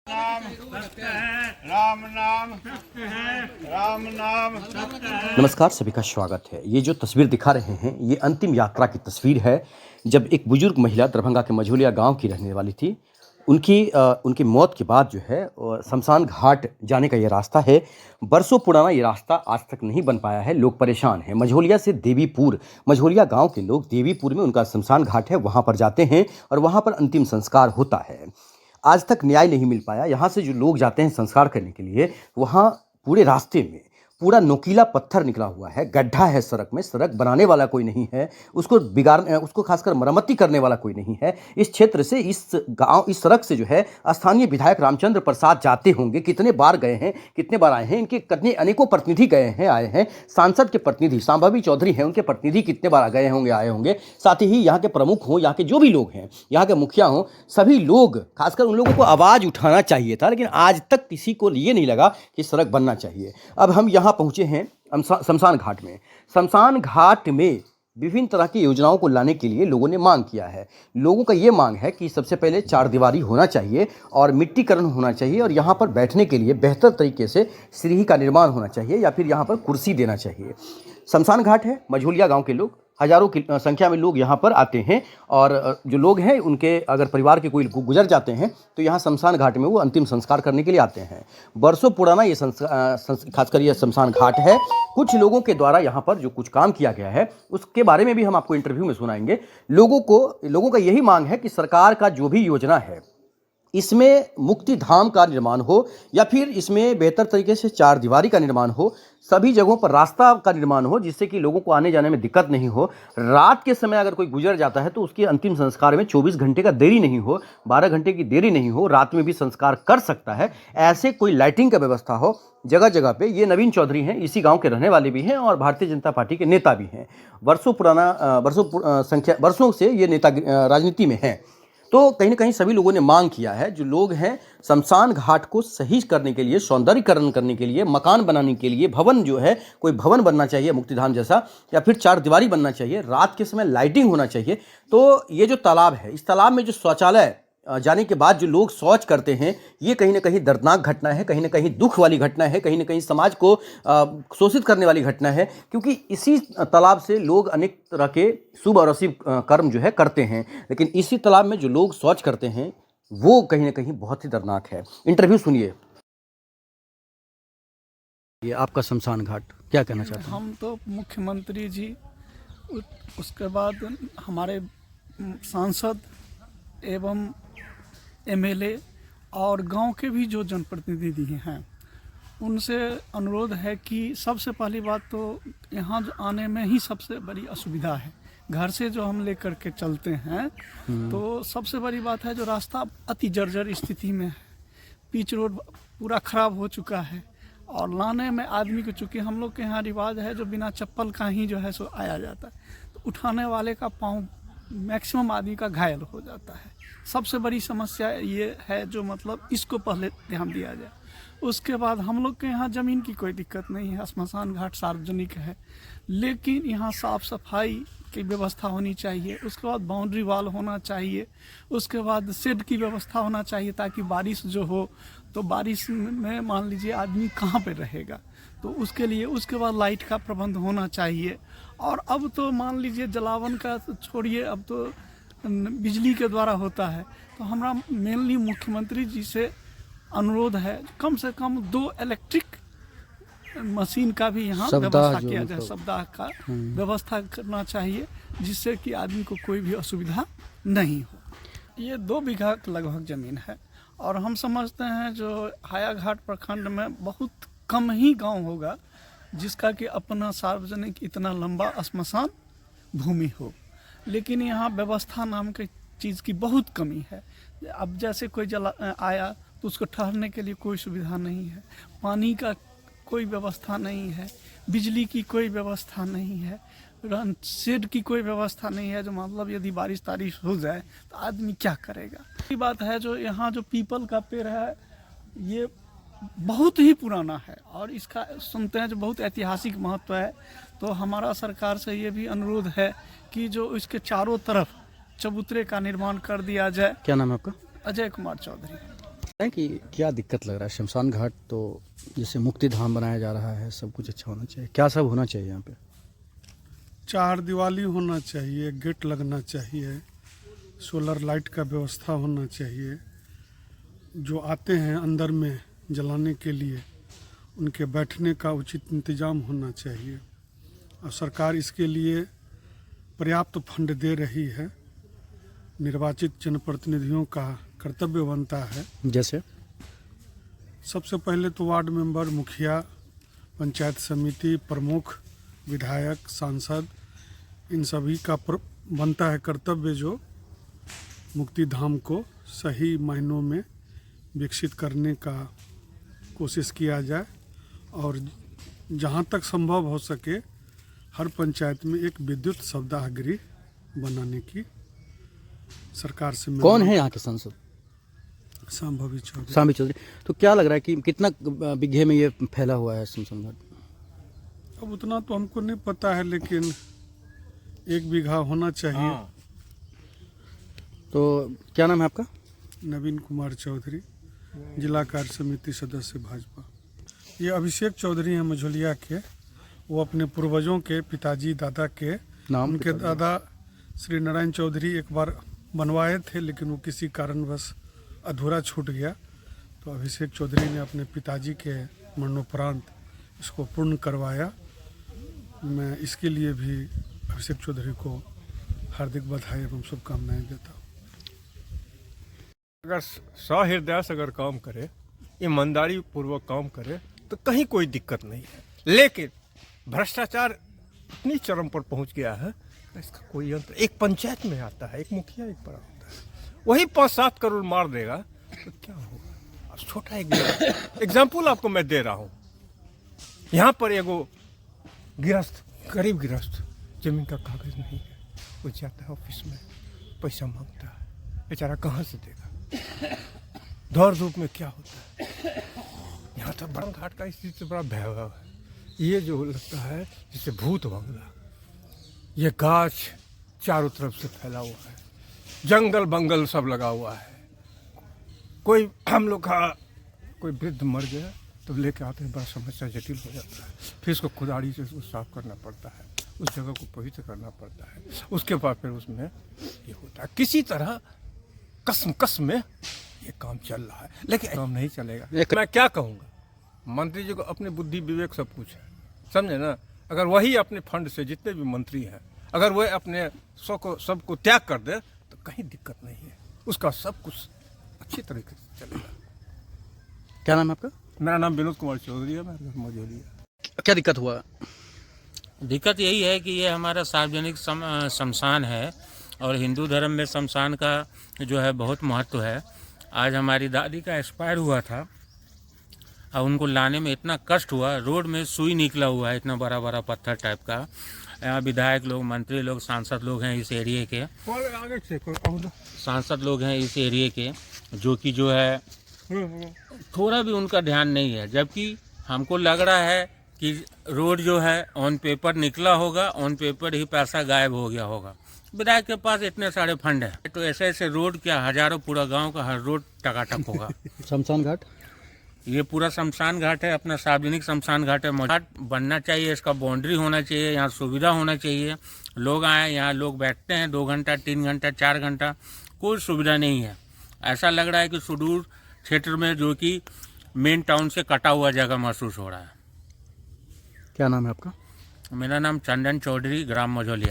नाम सत्य है, राम नाम सत्य है, राम नाम सत्य है। नमस्कार, सभी का स्वागत है। ये जो तस्वीर दिखा रहे हैं ये अंतिम यात्रा की तस्वीर है। जब एक बुजुर्ग महिला दरभंगा के मझौलिया गांव की रहने वाली थी, उनकी मौत के बाद जो है शमशान घाट जाने का ये रास्ता है। बरसों पुराना ये रास्ता आज तक नहीं बन पाया है। लोग परेशान हैं। मझौलिया से देवीपुर, मझौलिया गांव के लोग देवीपुर में उनका शमशान घाट है, वहां पर जाते हैं और वहां पर अंतिम संस्कार होता है। आज तक न्याय नहीं मिल पाया। यहाँ से जो लोग जाते हैं संस्कार करने के लिए, वहाँ पूरे रास्ते में पूरा नोकीला पत्थर निकला हुआ है, गड्ढा है सड़क में, सड़क बनाने वाला कोई नहीं है, उसको खासकर मरम्मती करने वाला कोई नहीं है। इस क्षेत्र से, इस सड़क से जो है स्थानीय विधायक रामचंद्र प्रसाद जाते होंगे। कितने बार गए हैं, कितने बार आए हैं, इनके कितने अनेकों प्रतिनिधि गए हैं, आए हैं। सांसद के प्रतिनिधि सांभवी चौधरी हैं, उनके प्रतिनिधि कितने बार गए होंगे, आए होंगे। साथ ही यहाँ के प्रमुख हों, यहाँ के जो भी लोग हैं, यहाँ के मुखिया हों, सभी लोग, खासकर उन लोगों को आवाज़ उठाना चाहिए था, लेकिन आज तक किसी को ये नहीं लगा कि सड़क बनना चाहिए। अब हम यहाँ पहुँचे हैं शमशान घाट में। शमशान घाट में विभिन्न तरह की योजनाओं को लाने के लिए लोगों ने मांग किया है। लोगों का ये मांग है कि सबसे पहले चारदीवारी होना चाहिए और मिट्टीकरण होना चाहिए, और यहाँ पर बैठने के लिए बेहतर तरीके से सीढ़ी का निर्माण होना चाहिए, या फिर यहाँ पर कुर्सी देना चाहिए। शमशान घाट है, मझौलिया गांव के लोग, हजारों की संख्या में लोग यहाँ पर आते हैं, और जो लोग हैं उनके अगर परिवार के कोई गुजर जाते हैं तो यहाँ शमशान घाट में वो अंतिम संस्कार करने के लिए आते हैं। बरसों पुराना ये खासकर ये शमशान घाट है। कुछ लोगों के द्वारा यहाँ पर जो कुछ काम किया गया है उसके बारे में भी हम आपको इंटरव्यू में सुनाएंगे। लोगों का यही मांग है कि सरकार का जो भी योजना है इसमें मुक्ति धाम का निर्माण हो, या फिर इसमें बेहतर तरीके से चारदीवारी का निर्माण हो, सभी जगहों पर रास्ता का निर्माण हो, जिससे कि लोगों को आने जाने में दिक्कत नहीं हो। रात के समय अगर कोई गुजर जाता है तो उसके अंतिम संस्कार में 24 घंटे का देरी नहीं हो, 12 घंटे की देरी नहीं हो, रात में भी संस्कार कर सकता है। ऐसे कोई लाइटिंग का व्यवस्था हो जगह जगह पे। ये नवीन चौधरी हैं, इसी गांव के रहने वाले भी हैं और भारतीय जनता पार्टी के नेता भी हैं। वर्षों से ये नेता राजनीति में हैं। तो कहीं ना कहीं सभी लोगों ने मांग किया है, जो लोग हैं शमशान घाट को सही करने के लिए, सौंदर्यीकरण करने के लिए, मकान बनाने के लिए, भवन जो है कोई भवन बनना चाहिए मुक्तिधाम जैसा, या फिर चारदीवारी बनना चाहिए, रात के समय लाइटिंग होना चाहिए। तो ये जो तालाब है, इस तालाब में जो शौचालय जाने के बाद जो लोग शौच करते हैं, ये कहीं ना कहीं दर्दनाक घटना है, कहीं ना कहीं दुख वाली घटना है, कहीं ना कहीं समाज को शोषित करने वाली घटना है, क्योंकि इसी तालाब से लोग अनेक तरह के शुभ और अशुभ कर्म जो है करते हैं। लेकिन इसी तालाब में जो लोग शौच करते हैं वो कहीं ना कहीं बहुत ही दर्दनाक है। इंटरव्यू सुनिए। ये आपका शमशान घाट, क्या कहना चाहते हैं? हम तो मुख्यमंत्री जी, उसके बाद हमारे सांसद एवं एमएलए और गांव के भी जो जनप्रतिनिधि हैं, उनसे अनुरोध है कि सबसे पहली बात तो यहाँ आने में ही सबसे बड़ी असुविधा है। घर से जो हम लेकर के चलते हैं तो सबसे बड़ी बात है जो रास्ता अति जर्जर स्थिति में है। पिच रोड पूरा खराब हो चुका है, और लाने में आदमी को, चूँकि हम लोग के यहाँ रिवाज है जो बिना चप्पल का ही जो है सो आया जाता है, तो उठाने वाले का पाँव, मैक्सिमम आदमी का घायल हो जाता है। सबसे बड़ी समस्या ये है, जो मतलब इसको पहले ध्यान दिया जाए। उसके बाद हम लोग के यहाँ ज़मीन की कोई दिक्कत नहीं है, शमशान घाट सार्वजनिक है, लेकिन यहाँ साफ़ सफाई की व्यवस्था होनी चाहिए। उसके बाद बाउंड्री वाल होना चाहिए। उसके बाद शेड की व्यवस्था होना चाहिए, ताकि बारिश जो हो तो बारिश में मान लीजिए आदमी कहाँ पे रहेगा, तो उसके लिए। उसके बाद लाइट का प्रबंध होना चाहिए। और अब तो मान लीजिए जलावन का छोड़िए, अब तो बिजली के द्वारा होता है। तो हमारा मेनली मुख्यमंत्री जी से अनुरोध है, कम से कम 2 इलेक्ट्रिक मशीन का भी यहाँ व्यवस्था किया जाए, सप्ताह का व्यवस्था करना चाहिए, जिससे कि आदमी को कोई भी असुविधा नहीं हो। ये 2 बीघा लगभग ज़मीन है, और हम समझते हैं जो हायाघाट प्रखंड में बहुत कम ही गांव होगा जिसका कि अपना सार्वजनिक इतना लंबा श्मशान भूमि हो। लेकिन यहाँ व्यवस्था नाम की चीज़ की बहुत कमी है। अब जैसे कोई आया तो उसको ठहरने के लिए कोई सुविधा नहीं है, पानी का कोई व्यवस्था नहीं है, बिजली की कोई व्यवस्था नहीं है, शेड की कोई व्यवस्था नहीं है। जो मतलब यदि बारिश हो जाए तो आदमी क्या करेगा। ये बात है, जो यहाँ जो पीपल का पेड़ है ये बहुत ही पुराना है, और इसका सुनते हैं जो बहुत ऐतिहासिक महत्व है। तो हमारा सरकार से ये भी अनुरोध है कि जो इसके चारों तरफ चबूतरे का निर्माण कर दिया जाए। क्या नाम है आपका? अजय कुमार चौधरी। है कि क्या दिक्कत लग रहा है? शमशान घाट तो जैसे मुक्ति धाम बनाया जा रहा है, सब कुछ अच्छा होना चाहिए, क्या सब होना चाहिए यहाँ पे? चार दिवाली होना चाहिए, गेट लगना चाहिए, सोलर लाइट का व्यवस्था होना चाहिए, जो आते हैं अंदर में जलाने के लिए उनके बैठने का उचित इंतजाम होना चाहिए और सरकार इसके लिए पर्याप्त फंड दे रही है। निर्वाचित जनप्रतिनिधियों का कर्तव्य बनता है, जैसे सबसे पहले तो वार्ड मेंबर, मुखिया, पंचायत समिति प्रमुख, विधायक, सांसद, इन सभी का बनता है कर्तव्य जो मुक्ति धाम को सही मायनों में विकसित करने का कोशिश किया जाए और जहाँ तक संभव हो सके हर पंचायत में एक विद्युत शवदाह गृह बनाने की सरकार से कौन है यहाँ के सांसद? संभवी चौधरी। शाम्भी चौधरी। तो क्या लग रहा है कि कितना बीघे में ये फैला हुआ है शमशान घाट? अब उतना तो हमको नहीं पता है, लेकिन 1 बीघा होना चाहिए। तो क्या नाम है आपका? नवीन कुमार चौधरी, जिला कार्य समिति सदस्य भाजपा। ये अभिषेक चौधरी हैं मझोलिया के। वो अपने पूर्वजों के पिताजी दादा के नाम? उनके दादा श्री नारायण चौधरी एक बार बनवाए थे, लेकिन वो किसी कारणवश अधूरा छूट गया, तो अभिषेक चौधरी ने अपने पिताजी के मरणोपरांत इसको पूर्ण करवाया। मैं इसके लिए भी अभिषेक चौधरी को हार्दिक बधाई एवं शुभकामनाएं देता हूँ। अगर सहृदय से अगर काम करे, ईमानदारी पूर्वक काम करे तो कहीं कोई दिक्कत नहीं है, लेकिन भ्रष्टाचार इतनी चरम पर पहुंच गया है इसका कोई अंत। एक पंचायत में आता है, एक मुखिया एक बड़ा होता है, वही 5-7 करोड़ मार देगा तो क्या होगा? अब छोटा एग्जाम्पल आपको मैं दे रहा हूँ। यहाँ पर एगो गृहस्थ, गरीब गृहस्थ, जमीन का कागज नहीं है, वो जाता है ऑफिस में पैसा मांगता है, बेचारा कहाँ से देगा? दौड़ धूप में क्या होता है? यहाँ तो बड़ा घाट का स्थिति से बड़ा भयावह है। ये जो लगता है जिसे भूत बंगला, ये गाछ चारों तरफ से फैला हुआ है, जंगल बंगल सब लगा हुआ है। कोई हम लोग का कोई वृद्ध मर गया तो लेके आते हैं, बड़ा समस्या जटिल हो जाता है, फिर इसको कुदाड़ी से उसको साफ करना पड़ता है, उस जगह को पवित्र करना पड़ता है, उसके बाद फिर उसमें ये होता है। किसी तरह कसम में ये काम चल रहा है, लेकिन काम नहीं चलेगा। मैं क्या कहूँगा, मंत्री जी को अपने बुद्धि विवेक सब कुछ है, समझे ना? अगर वही अपने फंड से जितने भी मंत्री हैं, अगर वह अपने सबको त्याग कर दे तो कहीं दिक्कत नहीं है, उसका सब कुछ अच्छी तरीके से चलेगा। क्या नाम है आपका? मेरा नाम विनोद कुमार चौधरी है, मेरा घर मझोलिया। क्या दिक्कत हुआ? दिक्कत यही है कि ये हमारा सार्वजनिक शमशान है और हिंदू धर्म में शमशान का जो है बहुत महत्व है। आज हमारी दादी का एक्सपायर हुआ था और उनको लाने में इतना कष्ट हुआ, रोड में सुई निकला हुआ है, इतना बड़ा बड़ा पत्थर टाइप का। यहाँ विधायक लोग, मंत्री लोग, सांसद लोग हैं इस एरिए के, सांसद लोग हैं इस एरिए के, जो कि जो है थोड़ा भी उनका ध्यान नहीं है। जबकि हमको लग रहा है कि रोड जो है ऑन पेपर निकला होगा, ऑन पेपर ही पैसा गायब हो गया होगा। विधायक के पास इतने सारे फंड है तो ऐसे ऐसे रोड क्या हजारों, पूरा गांव का हर रोड टकाटक होगा। शमशान घाट, ये पूरा शमशान घाट है, अपना सार्वजनिक शमशान घाट है। घाट बनना चाहिए, इसका बाउंड्री होना चाहिए, यहाँ सुविधा होना चाहिए। लोग आए, यहाँ लोग बैठते हैं 2 घंटा 3 घंटा 4 घंटा, कोई सुविधा नहीं है। ऐसा लग रहा है कि सुदूर क्षेत्र में जो कि मेन टाउन से कटा हुआ जगह महसूस हो रहा है। क्या नाम है आपका? मेरा नाम चंदन चौधरी, ग्राम मझोलिया।